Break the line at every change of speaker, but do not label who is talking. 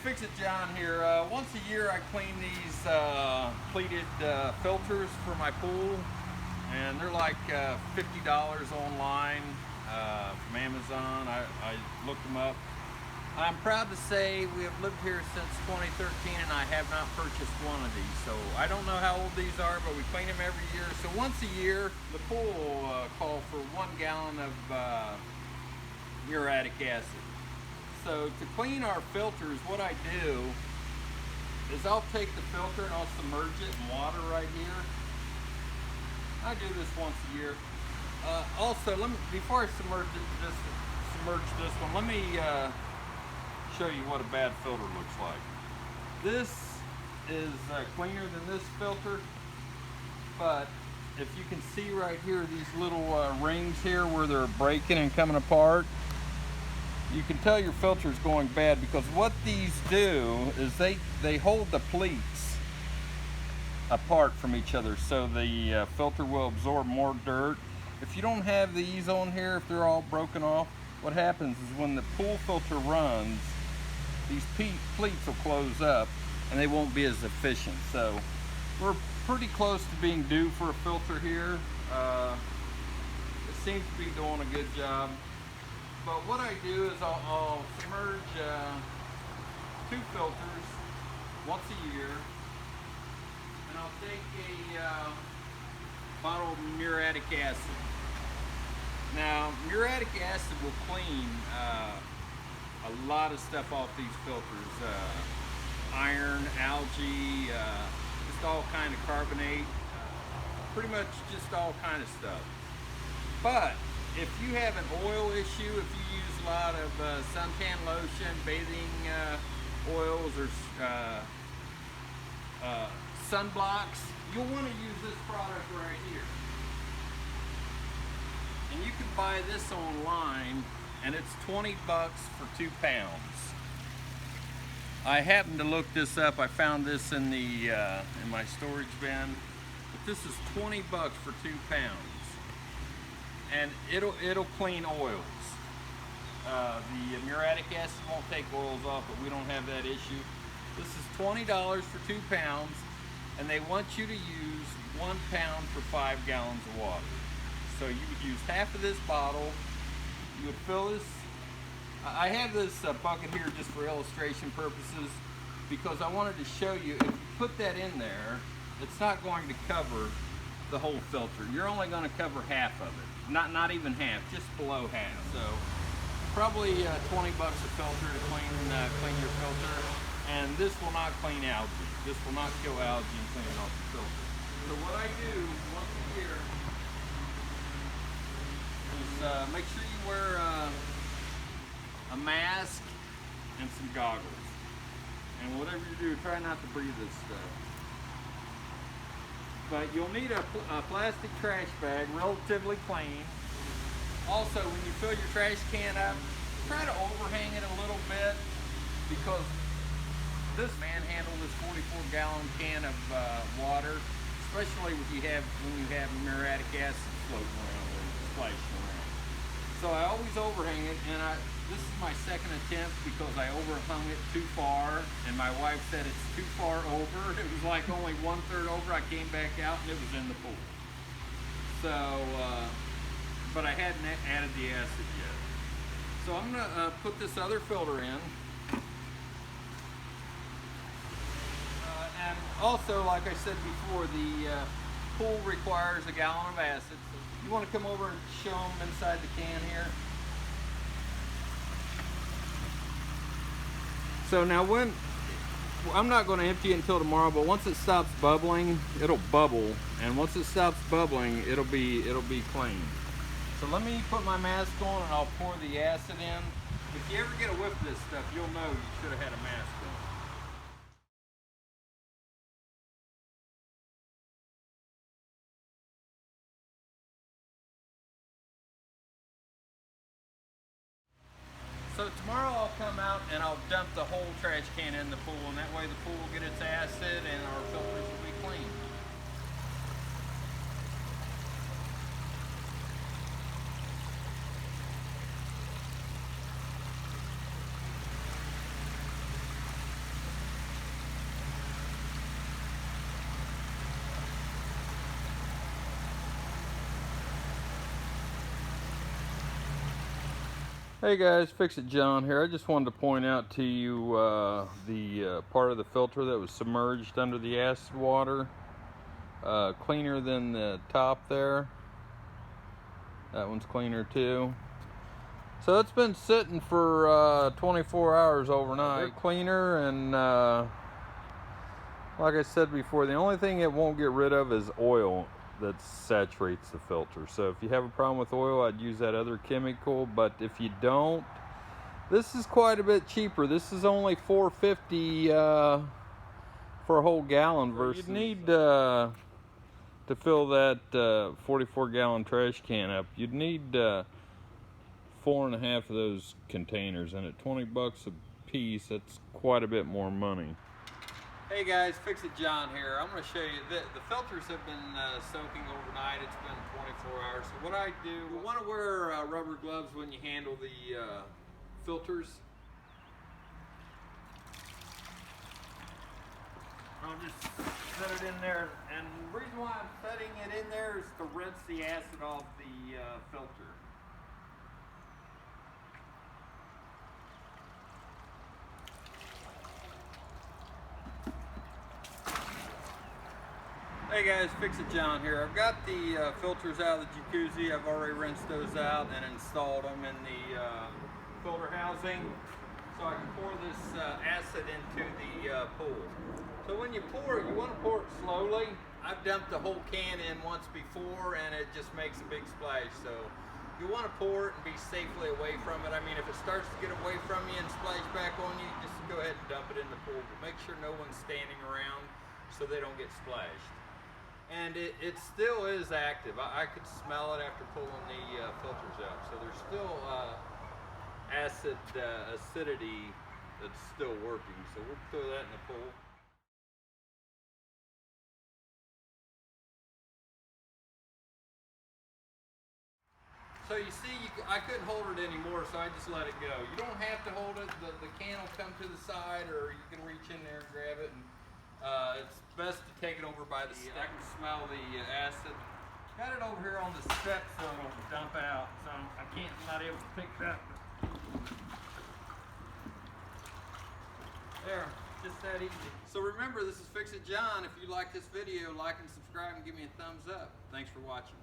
Fix It John here. Once a year I clean these pleated filters for my pool, and they're like $50 online from Amazon. I looked them up. I'm proud to say we have lived here since 2013 and I have not purchased one of these. So I don't know how old these are, but we clean them every year. So once a year, the pool will call for 1 gallon of muriatic acid. So to clean our filters, what I do is I'll take the filter and I'll submerge it in water right here. I do this once a year. Also, before I submerge this one, let me show you what a bad filter looks like. This is cleaner than this filter, but if you can see right here, these little rings here where they're breaking and coming apart, you can tell your filter is going bad, because what these do is they hold the pleats apart from each other, so the filter will absorb more dirt. If you don't have these on here, if they're all broken off, what happens is when the pool filter runs, these pleats will close up and they won't be as efficient. So we're pretty close to being due for a filter here. It seems to be doing a good job. But what I do is I'll submerge 2 filters once a year, and I'll take a bottle of muriatic acid. Now, muriatic acid will clean a lot of stuff off these filters. Iron, algae, just all kind of carbonate, pretty much just all kind of stuff. But if you have an oil issue, if you use a lot of suntan lotion, bathing oils, or sunblocks, you'll want to use this product right here. And you can buy this online, and it's 20 bucks for 2 pounds. I happened to look this up. I found this in the in my storage bin, but this is 20 bucks for 2 pounds. And it'll clean oils. The muriatic acid won't take oils off, but we don't have that issue. This is $20 for 2 pounds, and they want you to use 1 pound for 5 gallons of water. So you would use half of this bottle. You would fill this. I have this bucket here just for illustration purposes, because I wanted to show you, if you put that in there, it's not going to cover the whole filter. You're only going to cover half of it. Not even half, just below half. So probably 20 bucks a filter to clean your filter. And this will not clean algae. This will not kill algae and clean it off the filter. So what I do once a year is make sure you wear a mask and some goggles. And whatever you do, try not to breathe this stuff. But you'll need a plastic trash bag, relatively clean. Also, when you fill your trash can up, try to overhang it a little bit, because this manhandle, this 44-gallon can of water, especially when you have muriatic acid floating around or splashing around. So I always overhang it, and this is my second attempt because I overhung it too far, and my wife said it's too far over. It was like only 1/3 over. I came back out and it was in the pool. So, but I hadn't added the acid yet. So I'm gonna put this other filter in. And also, like I said before, the pool requires a gallon of acid. So you want to come over and show them inside the can here. So now I'm not going to empty it until tomorrow, but once it stops bubbling, it'll bubble, and once it stops bubbling, it'll be clean. So let me put my mask on and I'll pour the acid in. If you ever get a whiff of this stuff, you'll know you should have had a mask on. So tomorrow I'll come out and I'll dump the whole trash can in the pool, and that way the pool will get its acid and our filters will be clean. Hey guys, Fix-It John here. I just wanted to point out to you the part of the filter that was submerged under the acid water. Cleaner than the top there. That one's cleaner too. So it's been sitting for 24 hours overnight. Cleaner, and like I said before, the only thing it won't get rid of is oil that saturates the filter. So if you have a problem with oil, I'd use that other chemical. But if you don't, this is quite a bit cheaper. This is only $4.50 for a whole gallon versus you'd need to fill that 44-gallon trash can up. You'd need 4.5 of those containers, and at 20 bucks a piece, that's quite a bit more money. Hey guys, Fix-It John here. I'm going to show you that the filters have been soaking overnight. It's been 24 hours. So what I do, you want to wear rubber gloves when you handle the filters. I'll just set it in there, and the reason why I'm setting it in there is to rinse the acid off the filter. Hey guys, Fix-It John here. I've got the filters out of the jacuzzi. I've already rinsed those out and installed them in the filter housing, so I can pour this acid into the pool. So when you pour it, you want to pour it slowly. I've dumped the whole can in once before and it just makes a big splash. So you want to pour it and be safely away from it. I mean, if it starts to get away from you and splash back on you, just go ahead and dump it in the pool. But make sure no one's standing around so they don't get splashed. And it still is active. I could smell it after pulling the filters out. So there's still acidity that's still working. So we'll throw that in the pool. So you see, I couldn't hold it anymore, so I just let it go. You don't have to hold it. The can will come to the side, or you can reach in there and grab it. And, it's best to take it over by the step. I can smell the acid. Got it over here on the step so it'll dump out. So not able to pick it up. There, just that easy. So remember, this is Fix-It John. If you like this video, like and subscribe and give me a thumbs up. Thanks for watching.